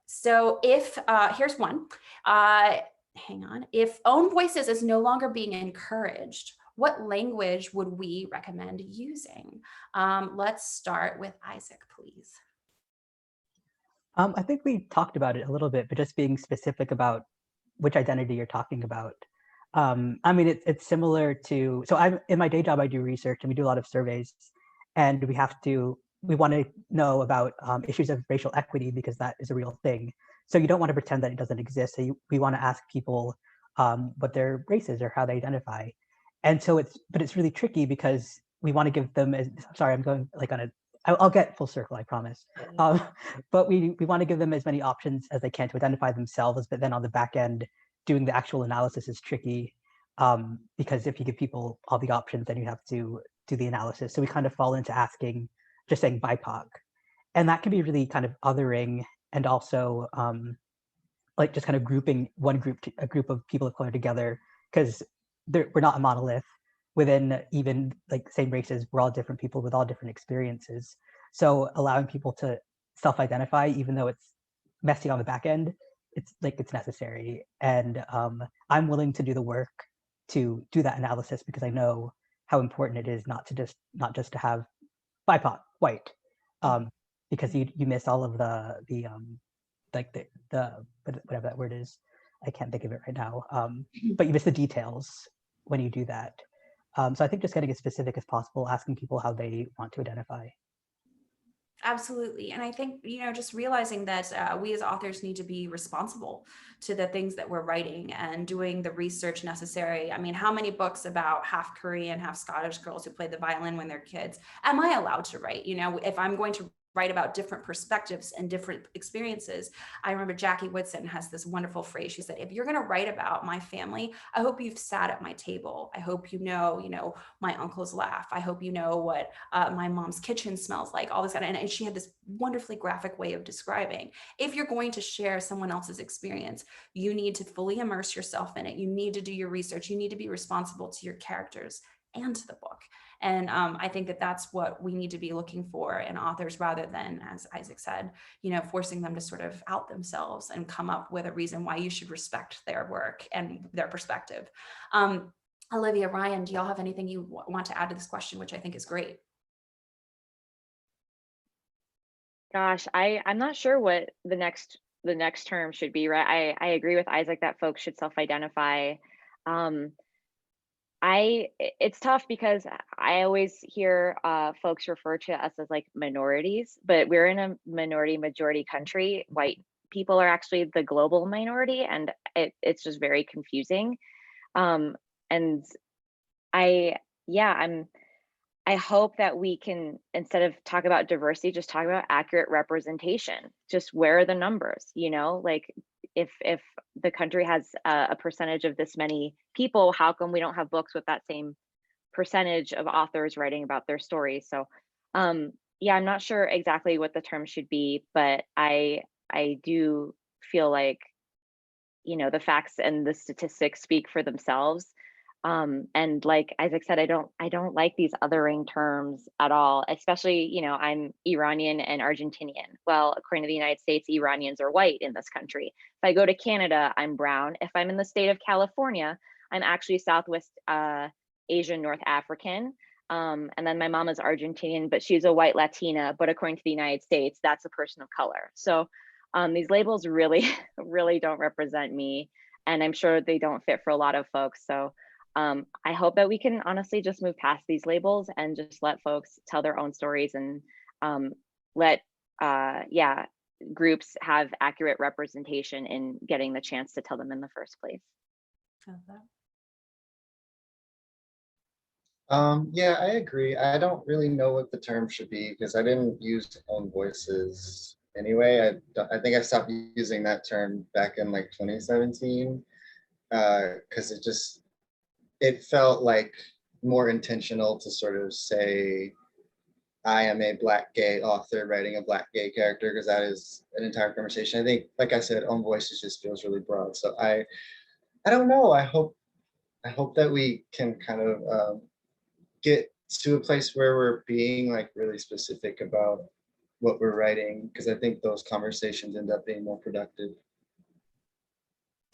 So if here's one. Hang on. If own voices is no longer being encouraged, what language would we recommend using? Let's start with Isaac, please. I think we talked about it a little bit, but just being specific about which identity you're talking about. I mean, it's similar to, so I'm in my day job, I do research and we do a lot of surveys, and we want to know about issues of racial equity, because that is a real thing. So you don't want to pretend that it doesn't exist. So we want to ask people what their race is or how they identify. And so but it's really tricky, because we want to give them, sorry, I'm going I'll get full circle, I promise. But we want to give them as many options as they can to identify themselves, but then on the back end, doing the actual analysis is tricky, because if you give people all the options, then you have to do the analysis. So we kind of fall into just saying BIPOC. And that can be really kind of othering, and also just kind of grouping a group of people of color together, because we're not a monolith. Within even same races, we're all different people with all different experiences. So allowing people to self-identify, even though it's messy on the back end, it's necessary. And I'm willing to do the work to do that analysis, because I know how important it is not just to have BIPOC, white, because you miss all of the whatever that word is. I can't think of it right now. But you miss the details when you do that. So I think just getting as specific as possible, asking people how they want to identify. Absolutely. And I think, just realizing that we as authors need to be responsible to the things that we're writing and doing the research necessary. I mean, how many books about half Korean, half Scottish girls who play the violin when they're kids am I allowed to write? If I'm going to write about different perspectives and different experiences. I remember Jackie Woodson has this wonderful phrase. She said, if you're going to write about my family, I hope you've sat at my table. I hope you know, my uncle's laugh. I hope you know what my mom's kitchen smells like, all this kind of, and she had this wonderfully graphic way of describing. If you're going to share someone else's experience, you need to fully immerse yourself in it. You need to do your research. You need to be responsible to your characters and to the book. And I think that that's what we need to be looking for in authors, rather than, as Isaac said, forcing them to sort of out themselves and come up with a reason why you should respect their work and their perspective. Olivia, Ryan, do y'all have anything you want to add to this question, which I think is great? Gosh, I'm not sure what the next term should be, right? I agree with Isaac that folks should self-identify. It's tough because I always hear folks refer to us as like minorities, but we're in a minority majority country. White people are actually the global minority, and it's just very confusing. And I hope that we can, instead of talk about diversity, just talk about accurate representation. Just where are the numbers? Like if the country has a percentage of this many people, how come we don't have books with that same percentage of authors writing about their stories? So I'm not sure exactly what the term should be, but I do feel like the facts and the statistics speak for themselves. And like Isaac said, I don't like these othering terms at all, especially, I'm Iranian and Argentinian. Well, according to the United States, Iranians are white in this country. If I go to Canada, I'm brown. If I'm in the state of California, I'm actually Southwest Asian, North African. And then my mom is Argentinian, but she's a white Latina. But according to the United States, that's a person of color. So these labels really, really don't represent me. And I'm sure they don't fit for a lot of folks. So I hope that we can honestly just move past these labels and just let folks tell their own stories, and let groups have accurate representation in getting the chance to tell them in the first place. Yeah, I agree. I don't really know what the term should be because I didn't use own voices anyway. I think I stopped using that term back in like 2017 because it felt like more intentional to sort of say, I am a Black gay author writing a Black gay character, because that is an entire conversation. I think, like I said, own voices just feels really broad. So I don't know. I hope that we can kind of get to a place where we're being like really specific about what we're writing, because I think those conversations end up being more productive.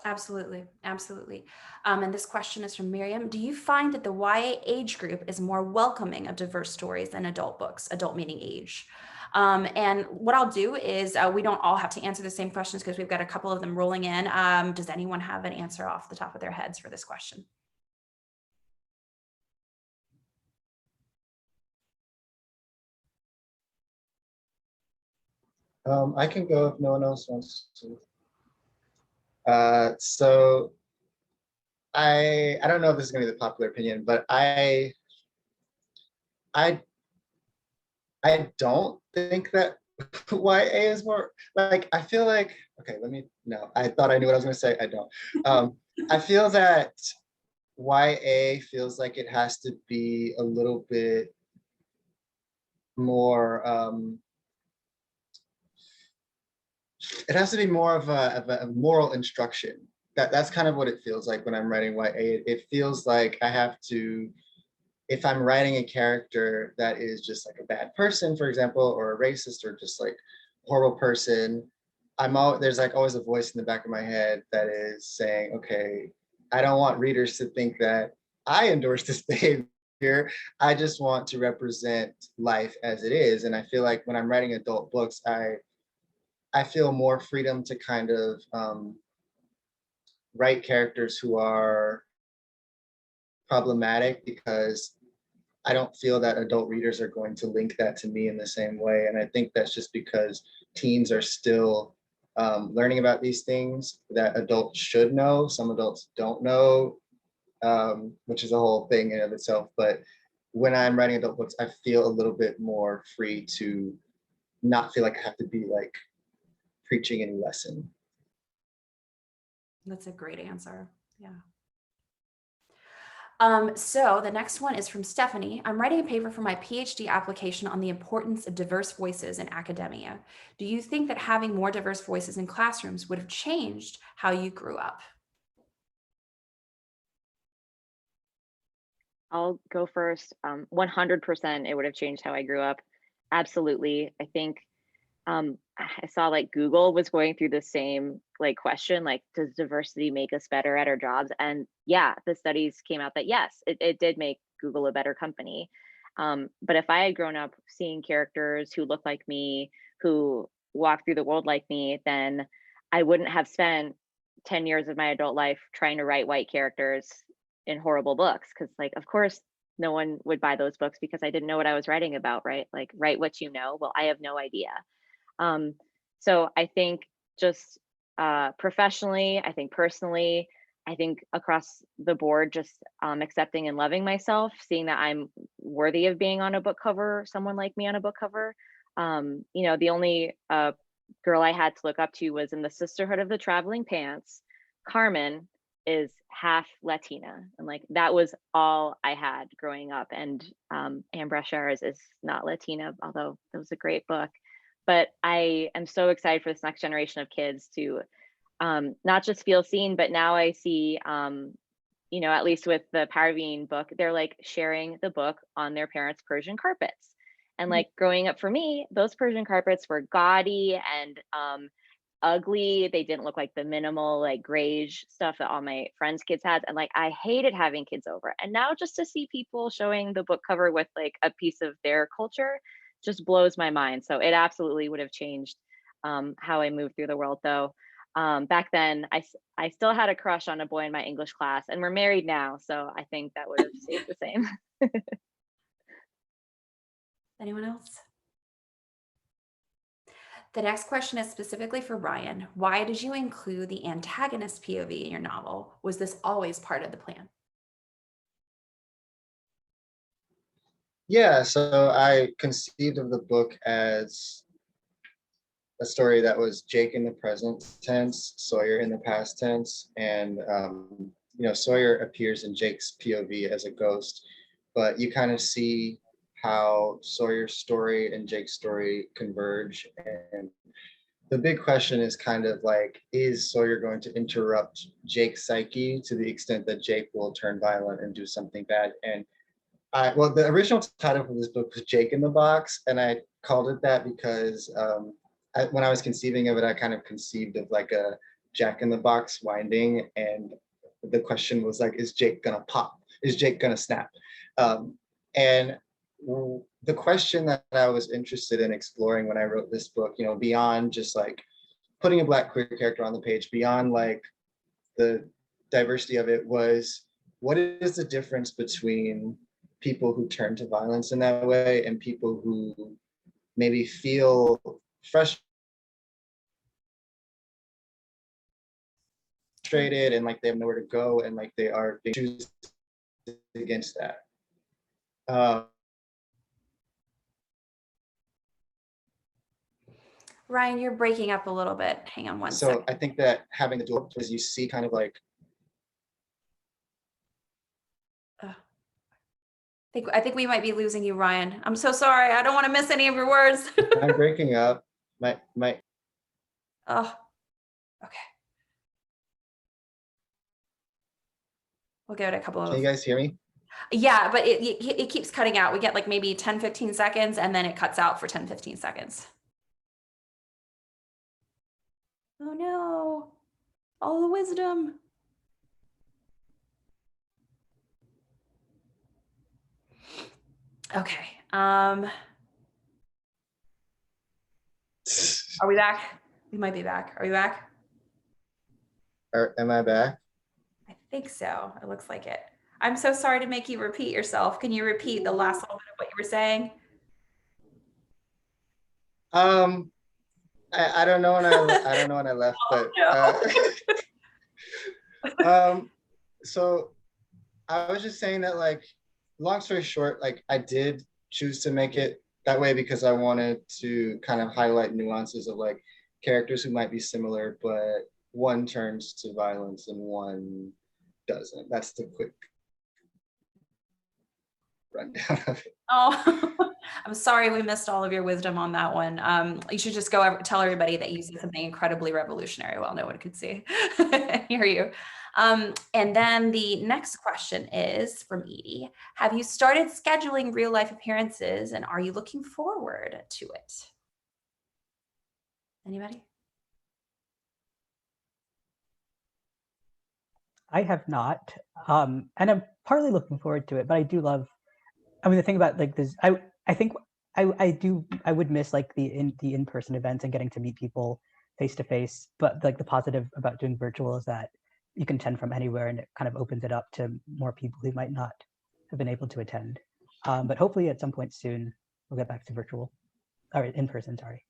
Absolutely. Absolutely. And this question is from Miriam. Do you find that the YA age group is more welcoming of diverse stories than adult books, adult meaning age? And what I'll do is we don't all have to answer the same questions because we've got a couple of them rolling in. Does anyone have an answer off the top of their heads for this question? I can go if no one else wants to. So I don't know if this is going to be the popular opinion, but I don't think that YA is more like, I feel like, okay, no, I thought I knew what I was going to say. I don't. I feel that YA feels like it has to be a little bit more, it has to be more of a moral instruction. That's kind of what it feels like when I'm writing YA. It feels like I have to, if I'm writing a character that is just like a bad person, for example, or a racist, or just like a horrible person, there's like always a voice in the back of my head that is saying, okay, I don't want readers to think that I endorse this behavior. I just want to represent life as it is. And I feel like when I'm writing adult books, I feel more freedom to kind of write characters who are problematic, because I don't feel that adult readers are going to link that to me in the same way. And I think that's just because teens are still learning about these things that adults should know. Some adults don't know, which is a whole thing in of itself. But when I'm writing adult books, I feel a little bit more free to not feel like I have to be like preaching any lesson. That's a great answer. Yeah. So the next one is from Stephanie. I'm writing a paper for my PhD application on the importance of diverse voices in academia. Do you think that having more diverse voices in classrooms would have changed how you grew up? I'll go first. 100% it would have changed how I grew up. Absolutely. I think I saw like Google was going through the same like question, like, does diversity make us better at our jobs? And yeah, the studies came out that yes, it did make Google a better company. But if I had grown up seeing characters who look like me, who walk through the world like me, then I wouldn't have spent 10 years of my adult life trying to write white characters in horrible books. Cause like, of course, no one would buy those books because I didn't know what I was writing about, right? Like, write what you know. Well, I have no idea. So I think just professionally, I think personally, I think across the board, just accepting and loving myself, seeing that I'm worthy of being on a book cover, someone like me on a book cover. The only girl I had to look up to was in the Sisterhood of the Traveling Pants. Carmen is half Latina, and like that was all I had growing up. And Anne Brashares is not Latina, although it was a great book. But I am so excited for this next generation of kids to not just feel seen, but now I see, at least with the Parvin book, they're like sharing the book on their parents' Persian carpets. And like growing up for me, those Persian carpets were gaudy and ugly. They didn't look like the minimal, like grayish stuff that all my friends' kids had. And like, I hated having kids over. And now just to see people showing the book cover with like a piece of their culture just blows my mind. So it absolutely would have changed how I moved through the world, though. Back then, I still had a crush on a boy in my English class, and we're married now, so I think that would have stayed the same. Anyone else? The next question is specifically for Ryan. Why did you include the antagonist POV in your novel? Was this always part of the plan? Yeah, so I conceived of the book as a story that was Jake in the present tense, Sawyer in the past tense, and Sawyer appears in Jake's POV as a ghost, but you kind of see how Sawyer's story and Jake's story converge. And the big question is kind of like, is Sawyer going to interrupt Jake's psyche to the extent that Jake will turn violent and do something bad? And the original title for this book was Jake in the Box, and I called it that because when I was conceiving of it, I kind of conceived of like a Jack in the Box winding, and the question was like, is Jake gonna pop? Is Jake gonna snap? And the question that I was interested in exploring when I wrote this book, beyond just like putting a Black queer character on the page, beyond like the diversity of it, was what is the difference between people who turn to violence in that way and people who maybe feel frustrated and like they have nowhere to go and like they are being choosing against that. Ryan, you're breaking up a little bit. Hang on one second. So I think that having the dual, as you see kind of like, I think we might be losing you, Ryan. I'm so sorry. I don't want to miss any of your words. I'm breaking up. My. Oh, okay. We'll give it a couple of. Can you guys hear me? Yeah, but it keeps cutting out. We get like maybe 10, 15 seconds and then it cuts out for 10, 15 seconds. Oh no, all the wisdom. Okay. Are we back? We might be back. Are we back? Am I back? I think so. It looks like it. I'm so sorry to make you repeat yourself. Can you repeat the last little bit of what you were saying? I don't know when I left, but so I was just saying that, like, long story short, like I did choose to make it that way because I wanted to kind of highlight nuances of like characters who might be similar, but one turns to violence and one doesn't. That's the quick rundown of it. Oh, I'm sorry we missed all of your wisdom on that one. You should just go tell everybody that you said something incredibly revolutionary while no one could see and hear you. And then the next question is from Edie. Have you started scheduling real life appearances and are you looking forward to it? Anybody? I have not, and I'm partly looking forward to it, but I do love, I mean, the thing about like this, I think I would miss like the in-person events and getting to meet people face to face, but like the positive about doing virtual is that you can attend from anywhere and it kind of opens it up to more people who might not have been able to attend. But hopefully at some point soon, we'll get back to virtual, or in person, sorry.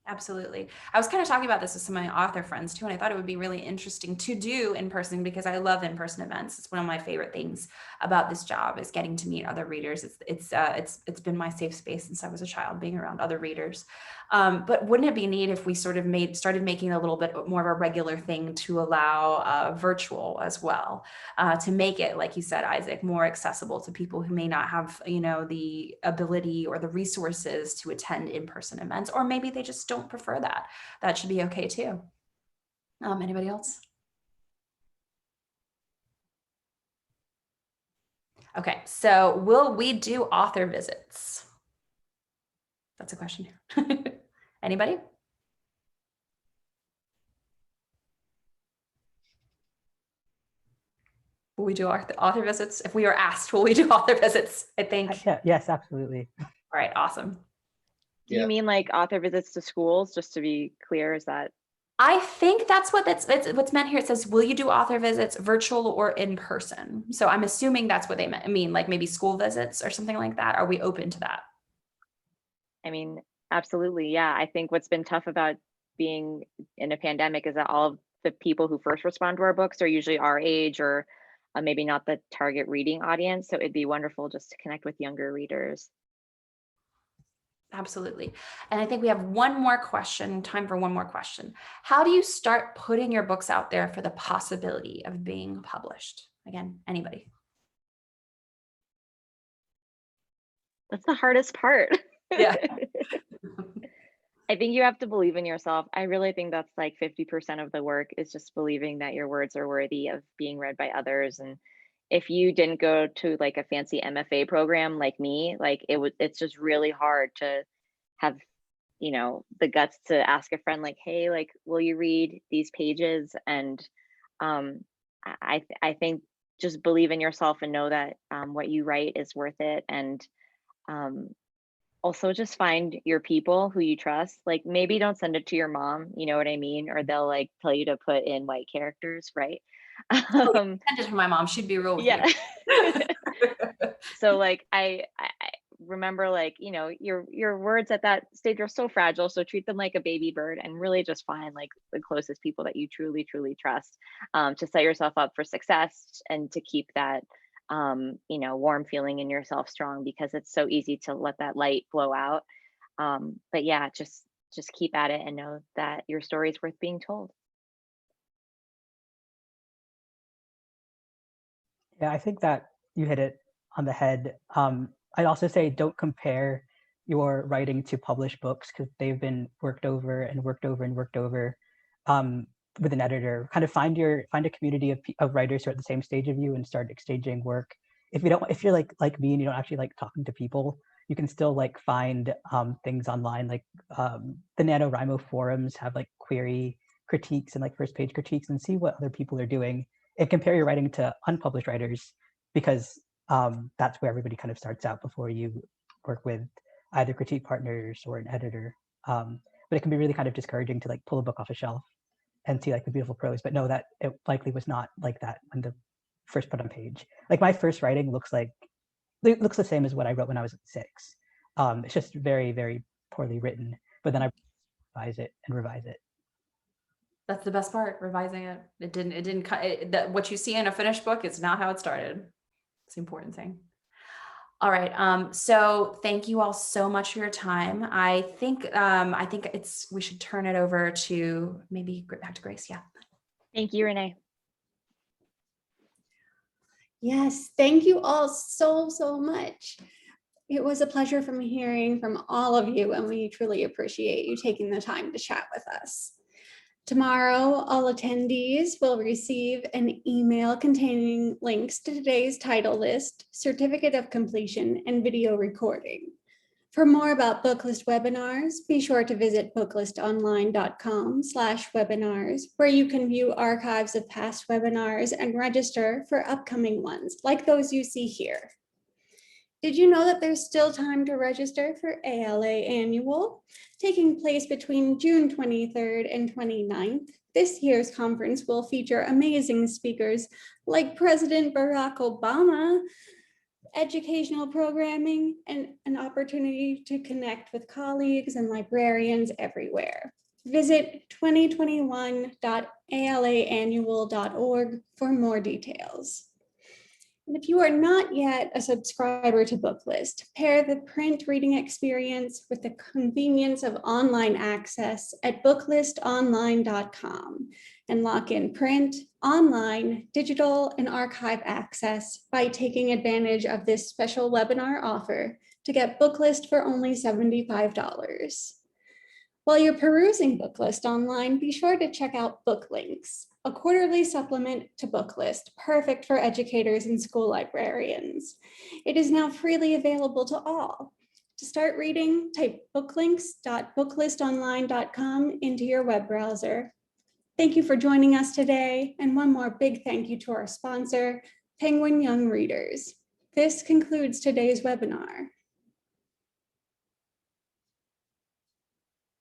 Absolutely. I was kind of talking about this with some of my author friends too, and I thought it would be really interesting to do in person because I love in-person events. It's one of my favorite things about this job is getting to meet other readers. It's been my safe space since I was a child, being around other readers. But wouldn't it be neat if we sort of started making it a little bit more of a regular thing to allow virtual as well, to make it, like you said, Isaac, more accessible to people who may not have, the ability or the resources to attend in-person events, or maybe they just don't prefer that. That should be okay too. Anybody else? Okay, so will we do author visits? That's a question. Anybody? Will we do author visits? If we are asked, will we do author visits? I think. Yeah, yes, absolutely. All right, awesome. Do you mean like author visits to schools, just to be clear? Is that? I think that's what's meant here. It says, will you do author visits virtual or in person? So I'm assuming that's what they meant. I mean, like maybe school visits or something like that. Are we open to that? I mean, absolutely. Yeah. I think what's been tough about being in a pandemic is that all of the people who first respond to our books are usually our age or maybe not the target reading audience. So it'd be wonderful just to connect with younger readers. Absolutely. And I think we have one more question, time for one more question. How do you start putting your books out there for the possibility of being published? Again, anybody? That's the hardest part. Yeah. I think you have to believe in yourself. I really think that's like 50% of the work is just believing that your words are worthy of being read by others. And if you didn't go to like a fancy MFA program like me, like it's just really hard to have, the guts to ask a friend like, hey, like, will you read these pages? And I think just believe in yourself and know that what you write is worth it. And also just find your people who you trust. Like maybe don't send it to your mom, you know what I mean? Or they'll like tell you to put in white characters, right? Send it to my mom. She'd be real with Yeah. you. So like I remember like, your words at that stage are so fragile. So treat them like a baby bird and really just find like the closest people that you truly, truly trust, to set yourself up for success and to keep that warm feeling in yourself strong, because it's so easy to let that light blow out. But yeah, just keep at it and know that your story is worth being told. Yeah, I think that you hit it on the head. I'd also say don't compare your writing to published books because they've been worked over and worked over and worked over with an editor. Kind of find a community of writers who are at the same stage of you and start exchanging work. If you're like me and you don't actually like talking to people, you can still like find things online. Like the NaNoWriMo forums have like query critiques and like first page critiques and see what other people are doing and compare your writing to unpublished writers, because that's where everybody kind of starts out before you work with either critique partners or an editor. But it can be really kind of discouraging to like pull a book off a shelf and see like the beautiful prose, but know that it likely was not like that when the first put on page. Like my first writing looks the same as what I wrote when I was 6. It's just very, very poorly written, but then I revise it. That's the best part, revising it. What you see in a finished book is not how it started. It's the important thing. All right. So thank you all so much for your time. I think we should turn it over to maybe back to Grace. Yeah. Thank you, Renee. Yes, thank you all so much. It was a pleasure from hearing from all of you, and we truly appreciate you taking the time to chat with us. Tomorrow, all attendees will receive an email containing links to today's title list, certificate of completion, and video recording. For more about Booklist webinars, be sure to visit booklistonline.com/webinars, where you can view archives of past webinars and register for upcoming ones, like those you see here. Did you know that there's still time to register for ALA Annual, taking place between June 23rd and 29th? This year's conference will feature amazing speakers like President Barack Obama, educational programming, and an opportunity to connect with colleagues and librarians everywhere. Visit 2021.alaannual.org for more details. And if you are not yet a subscriber to Booklist, pair the print reading experience with the convenience of online access at booklistonline.com and lock in print, online, digital, and archive access by taking advantage of this special webinar offer to get Booklist for only $75. While you're perusing Booklist online, be sure to check out Book Links, a quarterly supplement to Booklist, perfect for educators and school librarians. It is now freely available to all. To start reading, type booklinks.booklistonline.com into your web browser. Thank you for joining us today, and one more big thank you to our sponsor, Penguin Young Readers. This concludes today's webinar.